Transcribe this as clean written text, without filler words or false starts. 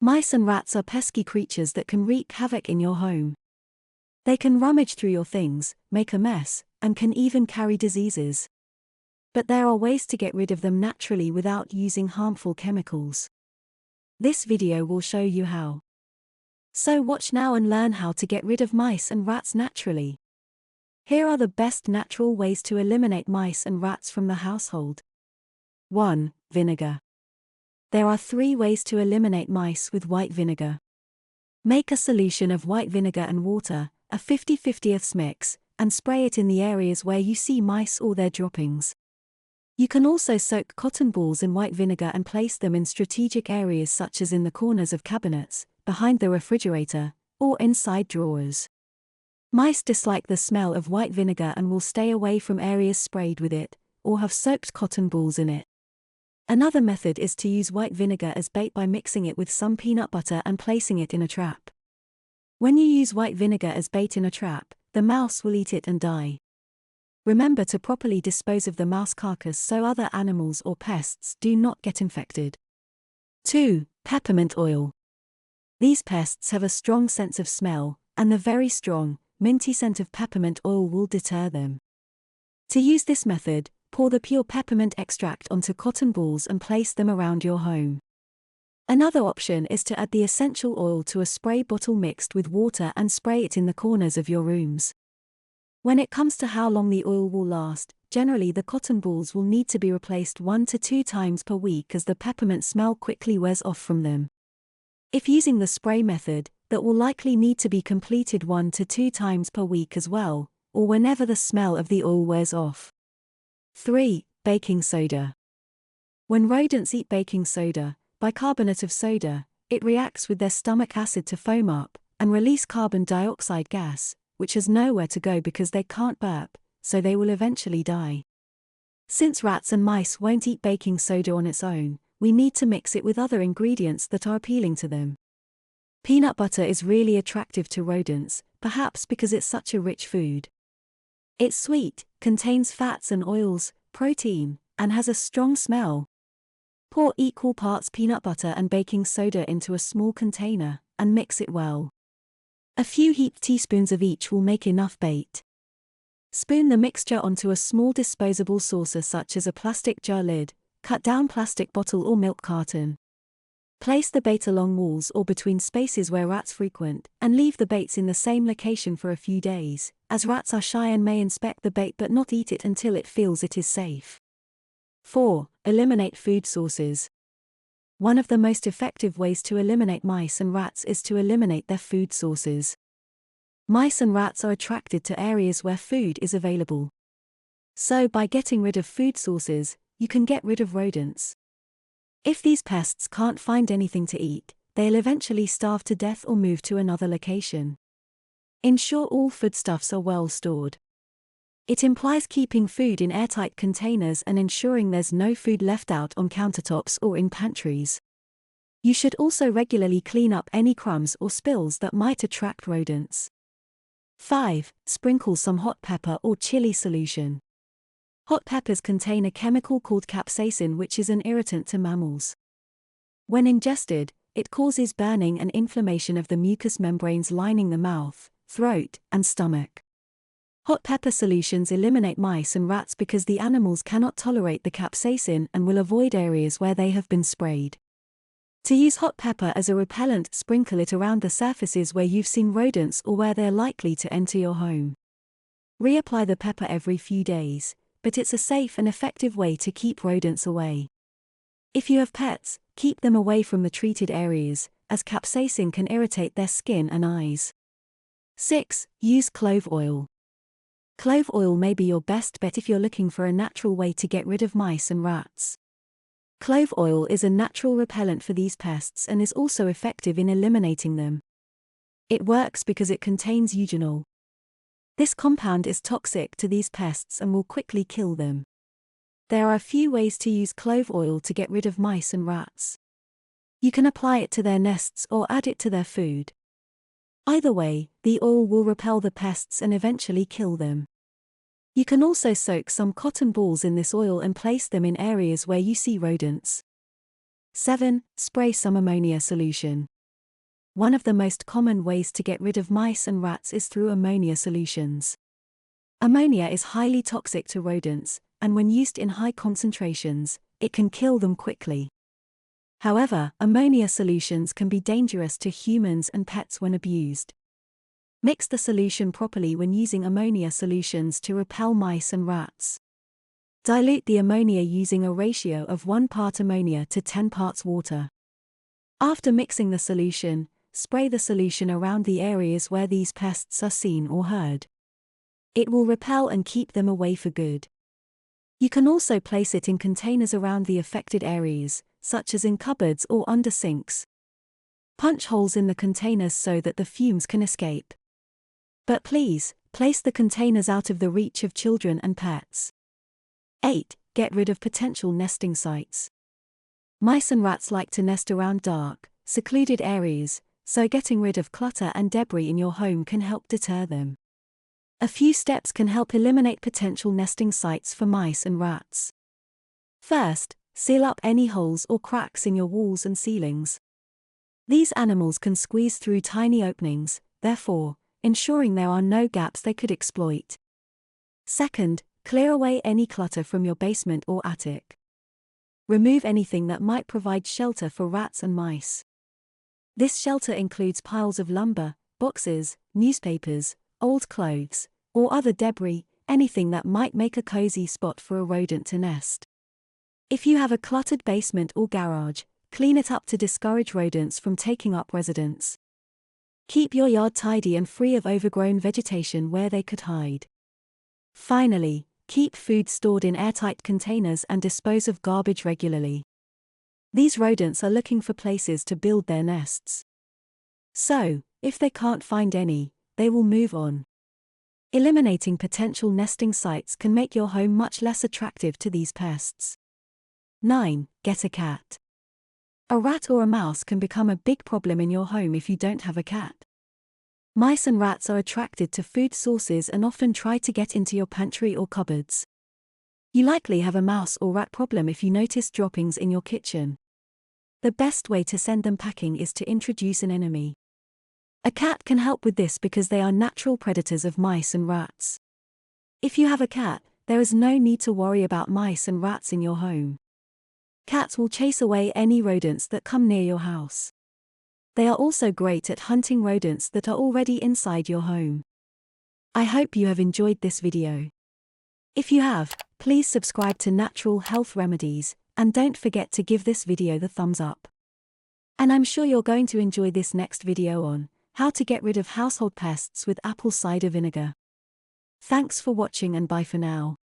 Mice and rats are pesky creatures that can wreak havoc in your home. They can rummage through your things, make a mess, and can even carry diseases. But there are ways to get rid of them naturally without using harmful chemicals. This video will show you how. So watch now and learn how to get rid of mice and rats naturally. Here are the best natural ways to eliminate mice and rats from the household. 1. Vinegar. There are 3 ways to eliminate mice with white vinegar. Make a solution of white vinegar and water, a 50-50 mix, and spray it in the areas where you see mice or their droppings. You can also soak cotton balls in white vinegar and place them in strategic areas such as in the corners of cabinets, behind the refrigerator, or inside drawers. Mice dislike the smell of white vinegar and will stay away from areas sprayed with it, or have soaked cotton balls in it. Another method is to use white vinegar as bait by mixing it with some peanut butter and placing it in a trap. When you use white vinegar as bait in a trap, the mouse will eat it and die. Remember to properly dispose of the mouse carcass so other animals or pests do not get infected. 2. Peppermint oil. These pests have a strong sense of smell, and the very strong, minty scent of peppermint oil will deter them. To use this method, pour the pure peppermint extract onto cotton balls and place them around your home. Another option is to add the essential oil to a spray bottle mixed with water and spray it in the corners of your rooms. When it comes to how long the oil will last, generally the cotton balls will need to be replaced 1 to 2 times per week as the peppermint smell quickly wears off from them. If using the spray method, that will likely need to be completed 1 to 2 times per week as well, or whenever the smell of the oil wears off. 3. Baking soda. When rodents eat baking soda, bicarbonate of soda, it reacts with their stomach acid to foam up and release carbon dioxide gas, which has nowhere to go because they can't burp, so they will eventually die. Since rats and mice won't eat baking soda on its own, we need to mix it with other ingredients that are appealing to them. Peanut butter is really attractive to rodents, perhaps because it's such a rich food. It's sweet, contains fats and oils, protein, and has a strong smell. Pour equal parts peanut butter and baking soda into a small container, and mix it well. A few heaped teaspoons of each will make enough bait. Spoon the mixture onto a small disposable saucer such as a plastic jar lid, cut down plastic bottle or milk carton. Place the bait along walls or between spaces where rats frequent, and leave the baits in the same location for a few days, as rats are shy and may inspect the bait but not eat it until it feels it is safe. 4. Eliminate food sources. One of the most effective ways to eliminate mice and rats is to eliminate their food sources. Mice and rats are attracted to areas where food is available. So by getting rid of food sources, you can get rid of rodents. If these pests can't find anything to eat, they'll eventually starve to death or move to another location. Ensure all foodstuffs are well stored. It implies keeping food in airtight containers and ensuring there's no food left out on countertops or in pantries. You should also regularly clean up any crumbs or spills that might attract rodents. 5. Sprinkle some hot pepper or chili solution. Hot peppers contain a chemical called capsaicin, which is an irritant to mammals. When ingested, it causes burning and inflammation of the mucous membranes lining the mouth, throat, and stomach. Hot pepper solutions eliminate mice and rats because the animals cannot tolerate the capsaicin and will avoid areas where they have been sprayed. To use hot pepper as a repellent, sprinkle it around the surfaces where you've seen rodents or where they're likely to enter your home. Reapply the pepper every few days, but it's a safe and effective way to keep rodents away. If you have pets, keep them away from the treated areas, as capsaicin can irritate their skin and eyes. 6. Use clove oil. Clove oil may be your best bet if you're looking for a natural way to get rid of mice and rats. Clove oil is a natural repellent for these pests and is also effective in eliminating them. It works because it contains eugenol. This compound is toxic to these pests and will quickly kill them. There are a few ways to use clove oil to get rid of mice and rats. You can apply it to their nests or add it to their food. Either way, the oil will repel the pests and eventually kill them. You can also soak some cotton balls in this oil and place them in areas where you see rodents. 7. Spray some ammonia solution. One of the most common ways to get rid of mice and rats is through ammonia solutions. Ammonia is highly toxic to rodents, and when used in high concentrations, it can kill them quickly. However, ammonia solutions can be dangerous to humans and pets when abused. Mix the solution properly when using ammonia solutions to repel mice and rats. Dilute the ammonia using a ratio of 1 part ammonia to 10 parts water. After mixing the solution, spray the solution around the areas where these pests are seen or heard. It will repel and keep them away for good. You can also place it in containers around the affected areas, such as in cupboards or under sinks. Punch holes in the containers so that the fumes can escape. But please, place the containers out of the reach of children and pets. 8. Get rid of potential nesting sites. Mice and rats like to nest around dark, secluded areas, so getting rid of clutter and debris in your home can help deter them. A few steps can help eliminate potential nesting sites for mice and rats. First, seal up any holes or cracks in your walls and ceilings. These animals can squeeze through tiny openings, therefore, ensuring there are no gaps they could exploit. Second, clear away any clutter from your basement or attic. Remove anything that might provide shelter for rats and mice. This shelter includes piles of lumber, boxes, newspapers, old clothes, or other debris, anything that might make a cozy spot for a rodent to nest. If you have a cluttered basement or garage, clean it up to discourage rodents from taking up residence. Keep your yard tidy and free of overgrown vegetation where they could hide. Finally, keep food stored in airtight containers and dispose of garbage regularly. These rodents are looking for places to build their nests. So, if they can't find any, they will move on. Eliminating potential nesting sites can make your home much less attractive to these pests. 9. Get a cat. A rat or a mouse can become a big problem in your home if you don't have a cat. Mice and rats are attracted to food sources and often try to get into your pantry or cupboards. You likely have a mouse or rat problem if you notice droppings in your kitchen. The best way to send them packing is to introduce an enemy. A cat can help with this because they are natural predators of mice and rats. If you have a cat, there is no need to worry about mice and rats in your home. Cats will chase away any rodents that come near your house. They are also great at hunting rodents that are already inside your home. I hope you have enjoyed this video. If you have, please subscribe to Natural Health Remedies, and don't forget to give this video the thumbs up. And I'm sure you're going to enjoy this next video on how to get rid of household pests with apple cider vinegar. Thanks for watching and bye for now.